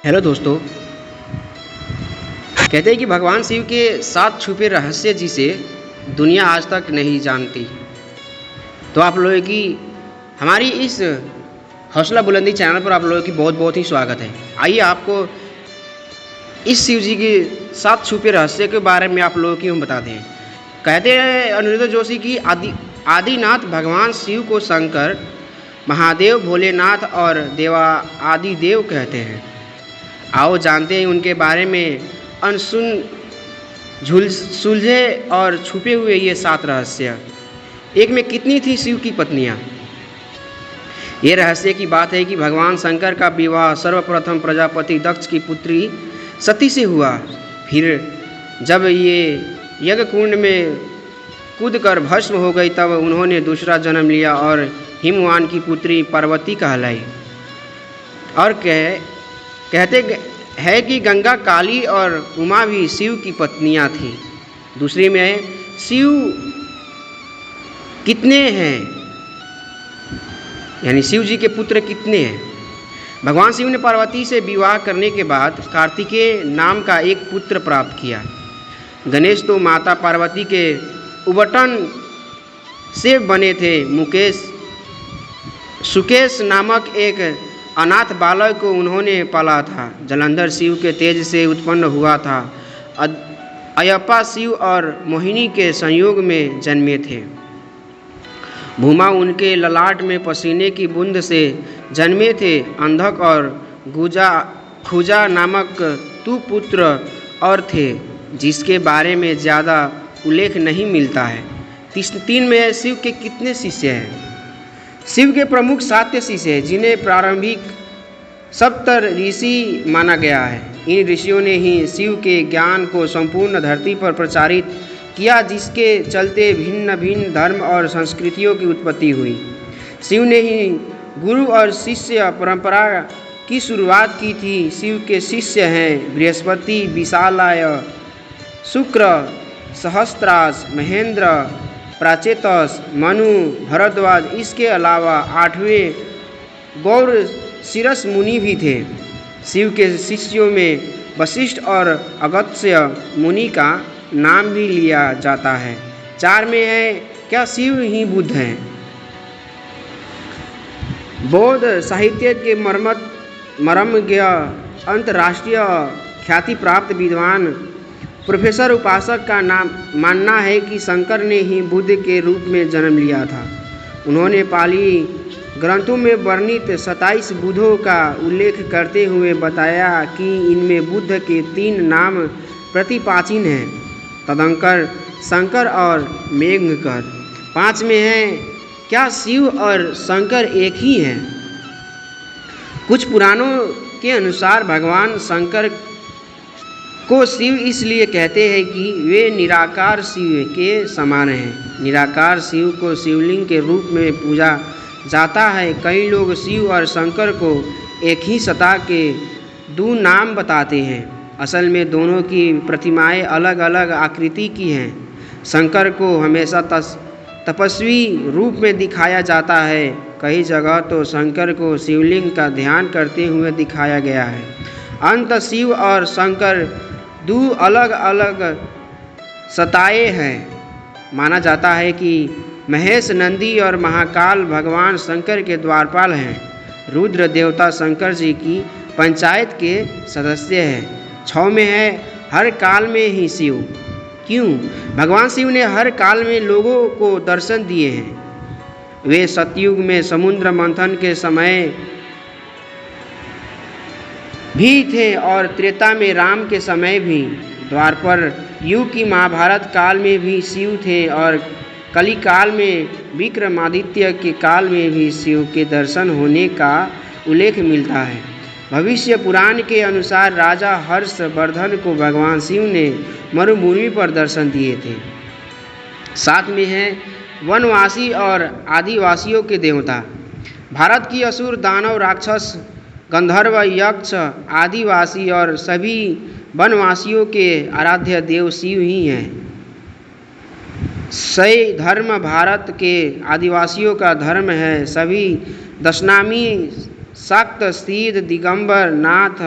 Hello दोस्तों। कहते हैं कि भगवान शिव के 7 छुपे रहस्य जिसे दुनिया आज तक नहीं जानती। तो आप लोगों की हमारी इस हौसला बुलंदी चैनल पर आप लोगों की बहुत बहुत ही स्वागत है। आइए आपको इस शिव जी के 7 छुपे रहस्य के बारे में आप लोगों की हम बताते हैं। कहते हैं अनिरुद्ध जोशी की आदिनाथ भगवान शिव को शंकर, महादेव, भोलेनाथ और देवा आदि देव कहते हैं। आओ जानते हैं उनके बारे में अनसुन सुलझे और छुपे हुए ये 7 रहस्य। एक में कितनी थी शिव की पत्नियां? ये रहस्य की बात है कि भगवान शंकर का विवाह सर्वप्रथम प्रजापति दक्ष की पुत्री सती से हुआ। फिर जब ये यज्ञ कुंड में कूदकर भस्म हो गई तब उन्होंने दूसरा जन्म लिया और हिमवान की पुत्री पार्वती कहलाई। और कहते है कि गंगा, काली और उमा भी शिव की पत्नियां थीं। दूसरी में है शिव कितने हैं, यानी शिव जी के पुत्र कितने हैं। भगवान शिव ने पार्वती से विवाह करने के बाद कार्तिकेय नाम का एक पुत्र प्राप्त किया। गणेश तो माता पार्वती के उबटन से बने थे। सुकेश नामक एक अनाथ बालक को उन्होंने पाला था। जलंधर शिव के तेज से उत्पन्न हुआ था। अयप्पा शिव और मोहिनी के संयोग में जन्मे थे। भूमा उनके ललाट में पसीने की बूंद से जन्मे थे। अंधक और खुजा नामक 2 पुत्र और थे जिसके बारे में ज़्यादा उल्लेख नहीं मिलता है। 3 में शिव के कितने शिष्य हैं? शिव के प्रमुख 7 शिष्य हैं जिन्हें प्रारंभिक 7 ऋषि माना गया है। इन ऋषियों ने ही शिव के ज्ञान को संपूर्ण धरती पर प्रचारित किया, जिसके चलते भिन्न भिन्न धर्म और संस्कृतियों की उत्पत्ति हुई। शिव ने ही गुरु और शिष्य परंपरा की शुरुआत की थी। शिव के शिष्य हैं बृहस्पति, विशालाय, शुक्र, सहस्त्रास, महेंद्र, प्राचेतस, मनु, भरद्वाज। इसके अलावा 8वें गौर शिरस मुनि भी थे। शिव के शिष्यों में वशिष्ठ और अगस्त्य मुनि का नाम भी लिया जाता है। 4 में है क्या शिव ही बुद्ध हैं? बौद्ध साहित्य के मर्मज्ञ अंतर्राष्ट्रीय ख्याति प्राप्त विद्वान प्रोफेसर उपासक का मानना है कि शंकर ने ही बुद्ध के रूप में जन्म लिया था। उन्होंने पाली ग्रंथों में वर्णित 27 बुद्धों का उल्लेख करते हुए बताया कि इनमें बुद्ध के 3 नाम प्रतिपाचिन हैं, तदंकर, शंकर और मेघकर। 5 में है क्या शिव और शंकर एक ही हैं? कुछ पुराणों के अनुसार भगवान शंकर को शिव इसलिए कहते हैं कि वे निराकार शिव के समान हैं। निराकार शिव को शिवलिंग के रूप में पूजा जाता है। कई लोग शिव और शंकर को एक ही सत्ता के 2 नाम बताते हैं। असल में दोनों की प्रतिमाएं अलग अलग आकृति की हैं। शंकर को हमेशा तपस्वी रूप में दिखाया जाता है। कई जगह तो शंकर को शिवलिंग का ध्यान करते हुए दिखाया गया है। अंत शिव और शंकर 2 अलग अलग सत्ताएं हैं। माना जाता है कि महेश, नंदी और महाकाल भगवान शंकर के द्वारपाल हैं। रुद्र देवता शंकर जी की पंचायत के सदस्य हैं। 6 में है हर काल में ही शिव। क्यों? भगवान शिव ने हर काल में लोगों को दर्शन दिए हैं। वे सतयुग में समुद्र मंथन के समय भी थे और त्रेता में राम के समय भी। द्वापर युग की महाभारत काल में भी शिव थे और कली काल में विक्रमादित्य के काल में भी शिव के दर्शन होने का उल्लेख मिलता है। भविष्य पुराण के अनुसार राजा हर्षवर्धन को भगवान शिव ने मरुभूमि पर दर्शन दिए थे। 7 में है वनवासी और आदिवासियों के देवता। भारत की असुर, दानव, राक्षस, गंधर्व, यक्ष, आदिवासी और सभी वनवासियों के आराध्य देव शिव ही हैं। शैव धर्म भारत के आदिवासियों का धर्म है। सभी दशनामी शाक्त, सिद्ध, दिगंबर नाथ